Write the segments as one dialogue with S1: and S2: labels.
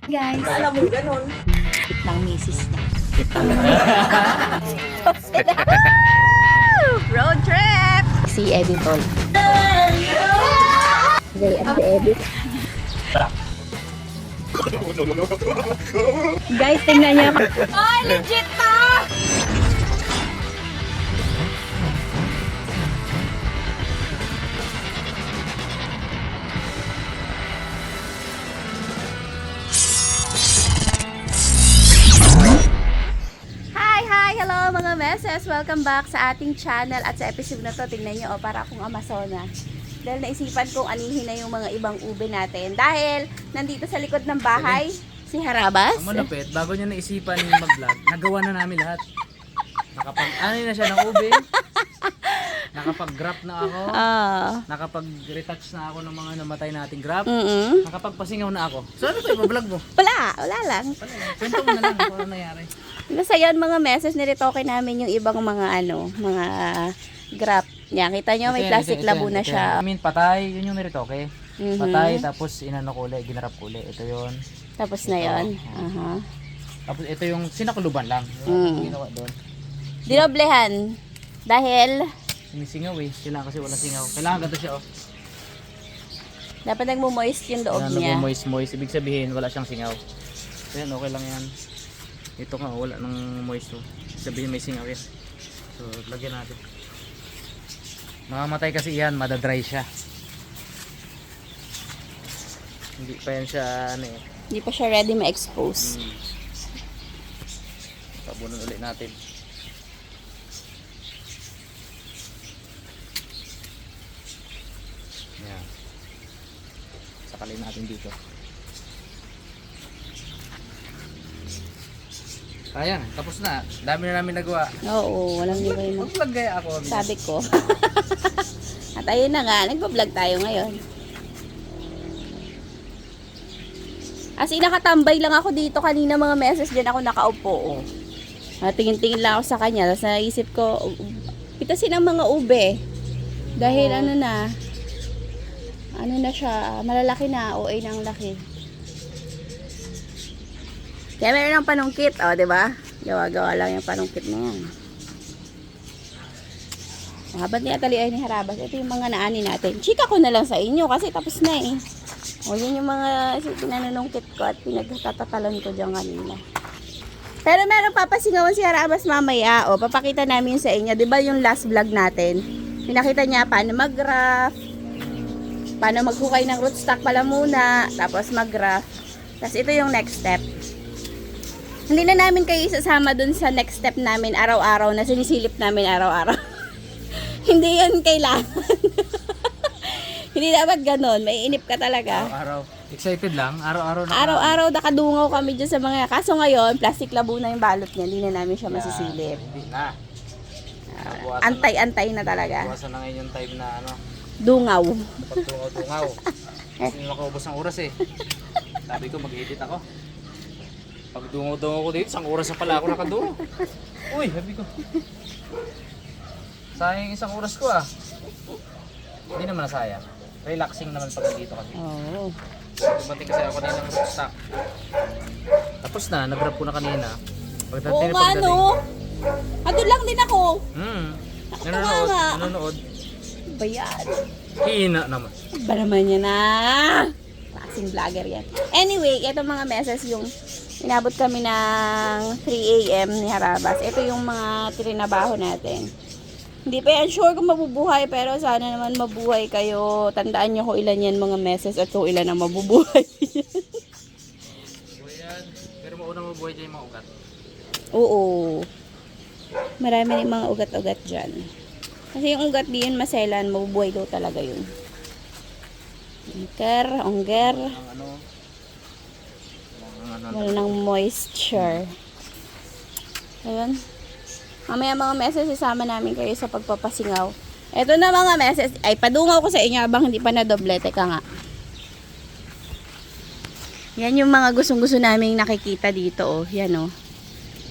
S1: Guys,
S2: Alam mo ganon.
S1: ng misis niya. Road trip! Si Eddie Tol. They at the Eddie. Guys, tingnan niyo. Ay, legit to! Hello mga meses! Welcome back sa ating channel at sa episode na to, tingnan nyo, para akong Amazona. Dahil naisipan kong anihin na yung mga ibang ube natin. Dahil nandito sa likod ng bahay, si Harabas.
S3: Ang malupit, bago niya naisipan yung mag-vlog, nagawa na namin lahat. Nakapag-ano na siya ng ube. Nakapag-graph na ako. Nakapag-retouch na ako ng mga namatay nating graph. Nakapagpasingaw na ako. So ano ba yung vlog mo?
S1: Wala lang.
S3: Kwento mo na lang kung ano nangyari.
S1: Nasa yan mga meses, niretoke namin yung ibang mga mga graph. Yan, kita nyo, may plastic labo na siya.
S3: I mean, patay, yun yung niritoke. Patay, tapos inano ko ulit, ginarap ko ulit. Ito yun.
S1: Tapos na yun.
S3: Tapos ito yung sinakuluban lang. Yung ginawa doon.
S1: Dinoblehan. Dahil
S3: Sinisingaw eh. Kailangan kasi walang singaw. Kailangan ganito siya oh.
S1: dapat nagmo-moist yung loob niya.
S3: Moist. Ibig sabihin, wala siyang singaw. Ayan, okay lang yan. Ito nga, wala ng moist oh. Sabihin may singaw yan. So, lagyan natin. Mamamatay kasi yan, madadry siya. Hindi pa yan siya, ano eh.
S1: Hindi pa siya ready ma-expose.
S3: Tabunan ulit natin. Yan. Sakalin natin dito. Ayan, tapos na. Dami na namin nagawa.
S1: Oo, walang libay mo.
S3: Mag-vlog kaya ako.
S1: Sabi ko. At ayun na nga, nagpa-vlog tayo ngayon. As in, nakatambay lang ako dito kanina mga meses, dyan ako nakaupo. Oh. Tingin-tingin lang ako sa kanya. Tapos naisip ko, pitasin ang mga ube. Dahil ano na siya, malalaki na, OA ng laki. Kaya meron ng panungkit, oh, di ba? Gawa-gawa lang yung panungkit na yan. Mahabat ni Atali ay ni Harabas. Ito yung mga naani natin. Chika ko na lang sa inyo kasi tapos na eh. O, yun yung mga pinanunungkit ko at pinagtatatalan ko dyan kanina. Pero meron papasingawan si Harabas mamaya. O, papakita namin sa inyo. Di ba yung last vlog natin? Pinakita niya paano mag-graph. Paano maghukay ng rootstock pala muna. Tapos mag-graph. Tapos ito yung next step. Hindi na namin kayo isasama dun sa next step namin araw-araw na sinisilip namin araw-araw. Hindi yan kailangan. Hindi dapat ganon. May inip ka talaga.
S3: Araw-araw. Excited lang. Araw-araw na.
S1: Araw-araw nakadungaw kami dyan sa mga... Kaso ngayon, plastic labo na yung balot niya. Hindi na namin siya masisilip.
S3: Hindi na.
S1: Antay-antay na talaga.
S3: Buwasan na ngayon yung time na ano.
S1: Dungaw.
S3: Kapag tungaw-tungaw. Hindi makaubos ng oras eh. Sabi ko mag-edit ako. Pag dungaw-dungaw ko dito, isang oras na pala ako nakadungaw. Uy, sabi ko. Sayang isang oras ko ah. Hindi naman nasayang. Relaxing naman pag dito kasi.
S1: Oo.
S3: Dumating kasi ako kanina ng rootstock. Tapos na, nag-grab ko na kanina.
S1: Oo nga no. Andun lang din ako.
S3: Nanonood.
S1: Bayan.
S3: Hina naman.
S1: Ba naman yan na. Klaseng vlogger yan. Anyway, ito mga meses yung inabot kami ng 3 AM ni Harabas. Ito yung mga trinabaho natin. Hindi pa yan sure kung mabubuhay pero sana naman mabuhay kayo. Tandaan nyo kung ilan yan mga meses at kung ilan ang mabubuhay.
S3: Buhayan. Pero maunang mabuhay dyan yung mga ugat.
S1: Oo. Marami rin mga ugat-ugat dyan. Kasi yung ugat di yun maselan, mabubuhay daw talaga yun. Ongger. Wala ng moisture. Ayun. Mamaya mga meses, isama namin kayo sa pagpapasingaw. Ito na mga meses. Ay, padungaw ko sa inyo habang hindi pa nadoble. Teka nga. Yan yung mga gustong-gusto naming nakikita dito. Oh. Yan oh.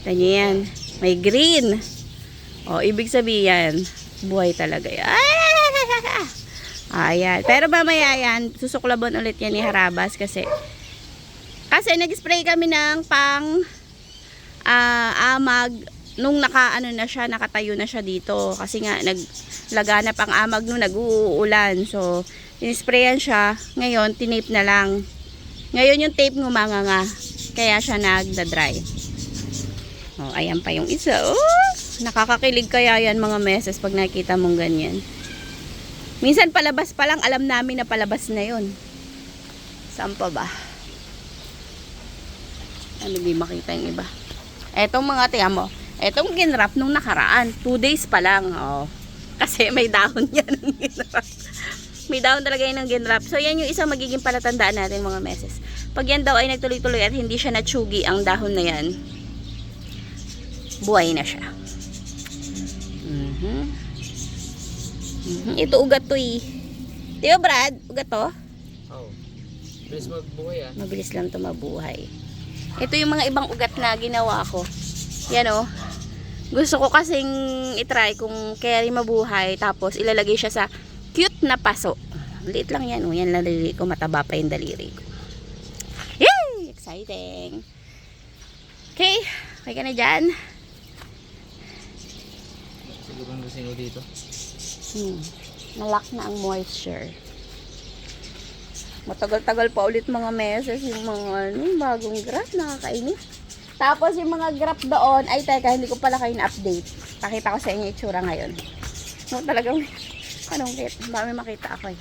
S1: Ito nyo yan. May green. Oh, ibig sabihin, buhay talaga yan. Ayan. Pero mamaya yan, susuklabon ulit yan ni Harabas kasi Kasi nag-spray kami ng pang amag nung nakatayo na siya dito. Kasi nga naglaganap ang amag nung nag-uulan. So, in-sprayan siya. Ngayon, tinape na lang. Ngayon yung tape ngumanganga. Kaya siya nagda-dry. Oh, ayan pa yung isa. Oh, nakakakilig kaya yan mga meses pag nakita mong ganyan. Minsan palabas pa lang, alam namin na palabas na yun. Saan pa ba? Ano di makita yung iba? Etong mga tiyan mo. Etong ginrap nung nakaraan. 2 days pa lang. Oh. Kasi may dahon yan ng ginrap. May dahon talaga yan ng ginrap. So yan yung isang magiging palatandaan natin mga meses. Pag yan daw ay nagtuloy-tuloy at hindi siya natsugi ang dahon na yan, buhay na siya. Ito ugat to eh. Di ba Brad? Ugat to?
S3: Oh. Bilis magbuhay ah.
S1: Mabilis lang to mabuhay. Ito yung mga ibang ugat na ginawa ko. Yan oh. Gusto ko kasing itry kung carry mabuhay. Tapos ilalagay siya sa cute na paso. Liit lang yan oh. Yan lang daliri ko. Mataba pa yung daliri ko. Yay! Exciting. Okay. Okay ka na dyan.
S3: Siguro ang gusto dito.
S1: Nalock na ang moisture. Matagal-tagal pa ulit mga meses yung mga bagong graph, nakakainis. Tapos yung mga graph doon, ay teka, hindi ko pala kayo na-update. Pakita ko sa inyo itsura ngayon. No, talagang, anong kit? Baka may makita ako eh.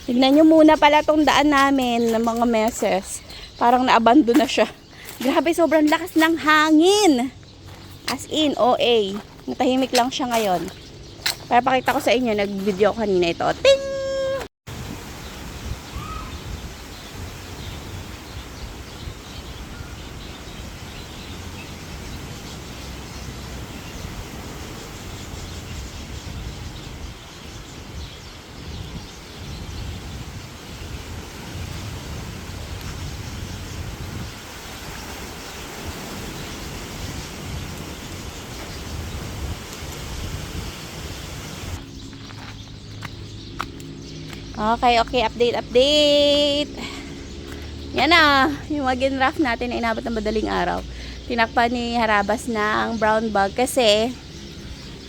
S1: Tignan nyo muna pala tong daan namin ng mga meses. Parang na-abandon na siya. Grabe, sobrang lakas ng hangin. As in, OA. Natahimik lang siya ngayon. Para pakita ko sa inyo, nag-video kanina ito. Ting! Okay, update. Yan na, yung mga ginraff natin na inabot ng madaling araw. Tinakpan ni Harabas ng brown bag kasi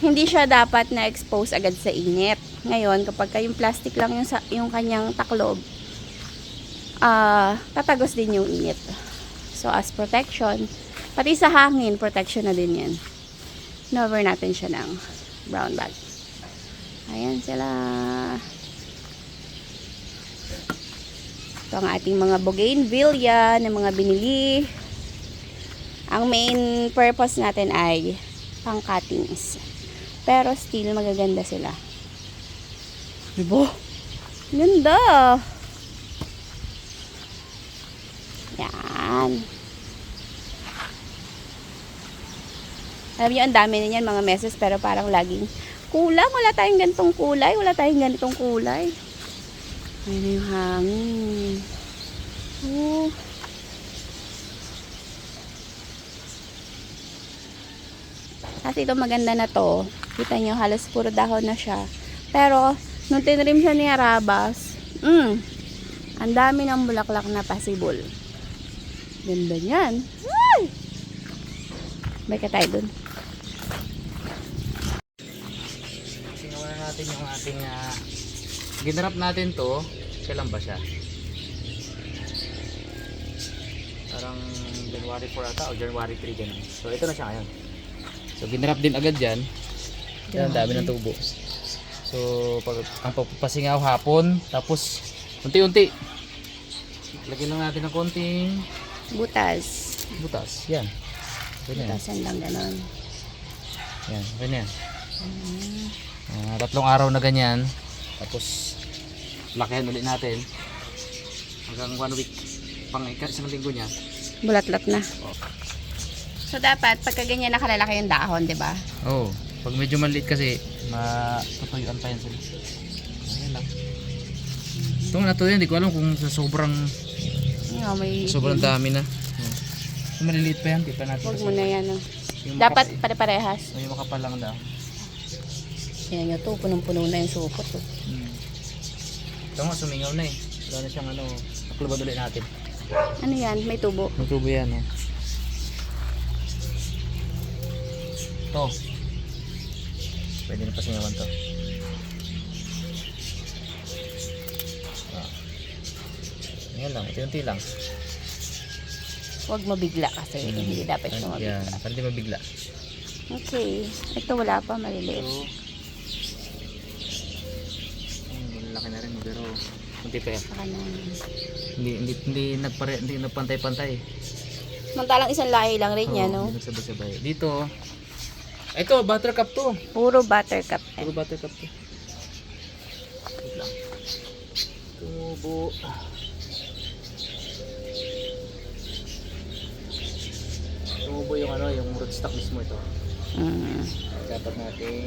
S1: hindi siya dapat na-expose agad sa init. Ngayon, kapag yung plastic lang yung kanyang taklob, tatagos din yung init. So, as protection, pati sa hangin, protection na din yan. Cover natin siya ng brown bag. Ayan sila. Ito ang ating mga bougainvillea na mga binili. Ang main purpose natin ay pang cuttings. Pero still magaganda sila. Diba? Ganda! Yan. Alam niyo, ang dami na yan mga meses pero parang laging kulang. Wala tayong ganitong kulay. Wala tayong ganitong kulay. Ayun na yung hangin. Oh. Kasi ito maganda na to. Kita nyo, halos puro dahon na siya. Pero, nung tinrim siya ni Harabas, ang dami ng bulaklak na possible. Ganda yan. Ay! Balik ka tayo dun.
S3: Sinawa na natin yung ating ginrap natin to. Kailan ba siya? Parang January 4 ata o January 3 ganun. So ito na siya ngayon. So ginrap din agad yan. Yan, ang dami ng tubo. So ang papasingaw hapon. Tapos unti-unti lagyan lang natin ng konting
S1: Butas.
S3: Yan. Ganyan.
S1: Butasan lang ganon.
S3: Yan. Ganyan. 3 araw na ganyan. Tapos lakihan ulit natin hanggang 1 week pang isang linggo niya
S1: Bulat-lat na. So dapat pagka ganyan nakalalaki yung dahon, 'di ba?
S3: Oo. Pag medyo maliit kasi matutuyuan pa yan sila. Ayan lang. Ito nga ito yan, hindi ko alam kung sa sobrang sobrang dami na. Kung maliliit pa yan, di pa natin.
S1: Huwag mo na yan.
S3: Yung
S1: Dapat pare-parehas.
S3: Yung makapal lang daw.
S1: Yan nyo to, punong-puno na yung supot.
S3: Ito nga, sumingaw na eh. Wala na siyang naklubad ulit natin.
S1: Ano yan? May tubo.
S3: May tubo yan, oh. Ito. Pwede na pasingawan to. Ah. Yan lang, unti-unti lang.
S1: Huwag mabigla kasi hindi dapat siya
S3: Yan,
S1: mabigla.
S3: para di mabigla.
S1: Okay. Ito wala pa, maliliit.
S3: Malaki na rin, pero kunti pa yan.
S1: Saka na.
S3: Hindi nagpantay-pantay.
S1: Samantalang isang lahi lang rin yan, no?
S3: Hindi nagsabay-sabay. Dito, ito, buttercup to.
S1: Puro buttercup.
S3: Puro buttercup to. Wait lang. Tubo. Tumubo yung ano, yung rootstock mismo ito.
S1: Mm.
S3: Dapat nating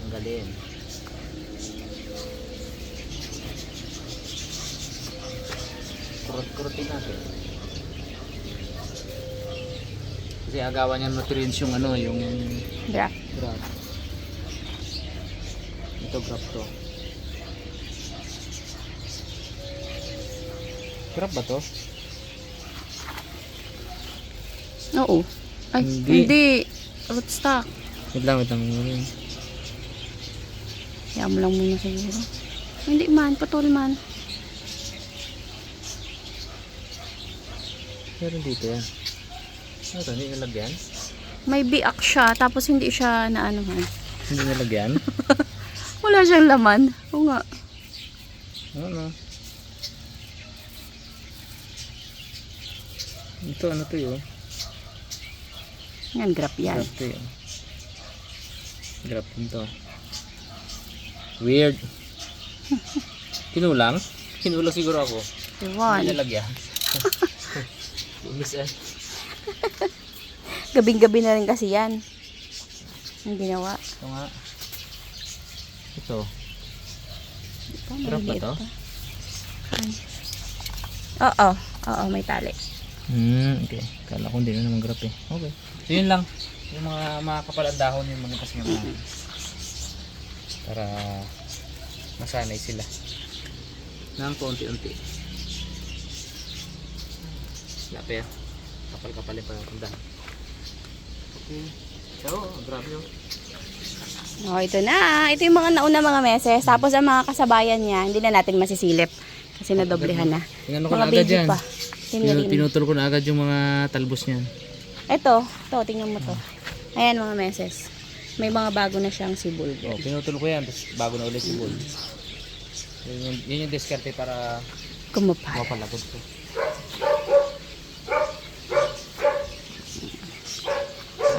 S3: tanggalin. Kurut-kurutin natin. Kasi agawan niya nutrients yung ano, yung
S1: Draft.
S3: graft. Ito graft to. Graft ba to?
S1: Oo. Ay,
S3: Hindi.
S1: hindi. Rootstock.
S3: Wait lang.
S1: Kaya mo lang muna siguro. Hindi man, putol man.
S3: Meron dito yan. Ano to? Hindi nalagyan?
S1: May biak siya, tapos hindi siya naanuhan.
S3: Hindi nalagyan?
S1: Wala siyang laman. Oo nga.
S3: Ano? Ito ano to yun?
S1: Yan, grap yan.
S3: Grab to yun. Grab din to. Weird. Kinulang? Kinulang siguro ako.
S1: Iwan.
S3: Hindi nalagyan. Inis eh.
S1: Gabing-gabi na rin kasi yan. Ang ginawa.
S3: Ito nga. Ito.
S1: Ito,
S3: Grab ba
S1: maliit
S3: to?
S1: pa. Ay. Oo. Oo, may tali.
S3: Okay. Kala ko hindi na naman grab eh. Okay. So yun lang. Yung mga kapalang dahon yung mga kasi naman. Para masanay sila. Nang konti-unti. Lapit. Kapal-kapalin pa yung dahon. Okay. So, grabe yun.
S1: Oh, ito na. Ito yung mga nauna mga meses. Tapos ang mga kasabayan niya, hindi na natin masisilip. Kasi nadoblehan na.
S3: Tingnan ko
S1: Mga
S3: na agad
S1: baby
S3: yan.
S1: pa. Tinarin.
S3: Pinutol ko na agad yung mga talbos niyan.
S1: Ito, tingnan mo to. Ayan mga meses. May mga bago na siyang sibol.
S3: Oh, pinutol ko yan. Tapos bago na ulit si Bull. Yun yung diskarte para
S1: Kumapal.
S3: mapalagod ko.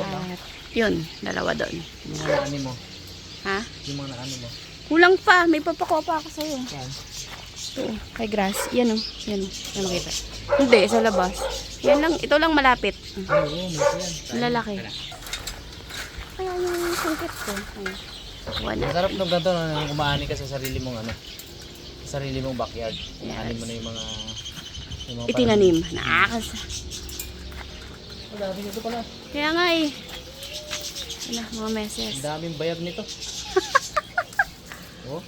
S1: At yun, dalawa doon.
S3: Yung mga naani mo.
S1: Ha?
S3: Yung mga naani mo.
S1: Kulang pa. May papakuha pa ako sa'yo.
S3: Yan.
S1: Ito, kay grass. Yan o. Yan o. Yan makita. Hindi, sa labas. Yan lang. Ito lang malapit.
S3: Oo, malaki yan.
S1: Ang lalaki. Kaya yung sungkit ko. Ayun. Wala.
S3: Masarap nung ganito nung umaani ka sa sarili mong ano. Sa sarili mong backyard. Umaani mo na yung mga
S1: Itinanim. Naakas.
S3: Ang dami nito pala.
S1: Kaya nga eh. Ano, mga meses.
S3: Ang daming bayag nito. Oh.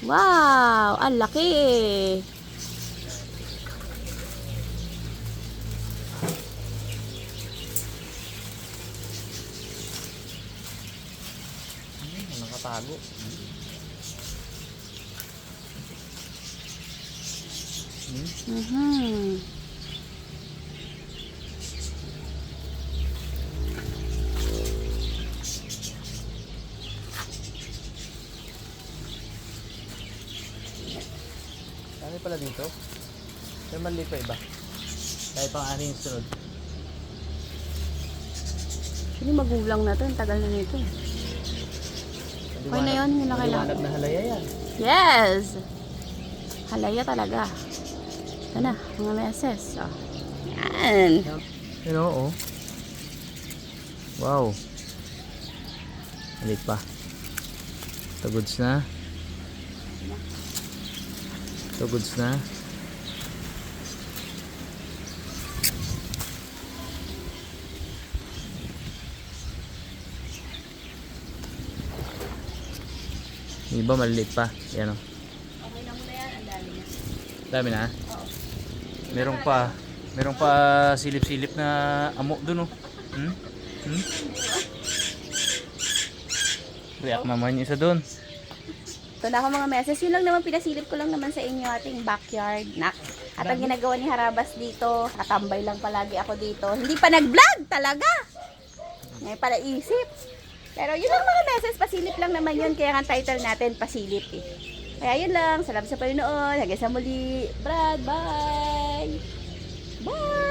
S1: Wow! Ang laki!
S3: Nakatago.
S1: Mhm.
S3: Dami pala dito. Pero maliit pa iba. Dahil pang ani yung sunod.
S1: Actually, magulang na to. Ang tagal na nito. Okay na yun. Yun na kailangan.
S3: Maliwanag na halaya yan.
S1: Yes! Halaya talaga. Ito na, mga meses. Oh. Yan.
S3: Yun oo. Wow. Maliit pa. Ito goods na. Ito goods na. Yung iba maliliit pa. Yan o.
S1: Okay na muna yan. Ang dami na.
S3: Dami na.
S1: Oo.
S3: Meron pa silip-silip na amo dun oh. React naman yung isa dun.
S1: Ito na ako mga meses. Yun lang naman, pinasilip ko lang naman sa inyo ating backyard. At ang ginagawa ni Harabas dito, katambay lang palagi ako dito. Hindi pa nag-vlog talaga. Ngayon pala isip. Pero yun lang mga meses, pasilip lang naman yun. Kaya ang title natin, pasilip eh. Kaya yun lang. Salamat sa panonood. Hanggang sa muli. Brad, bye! Bye!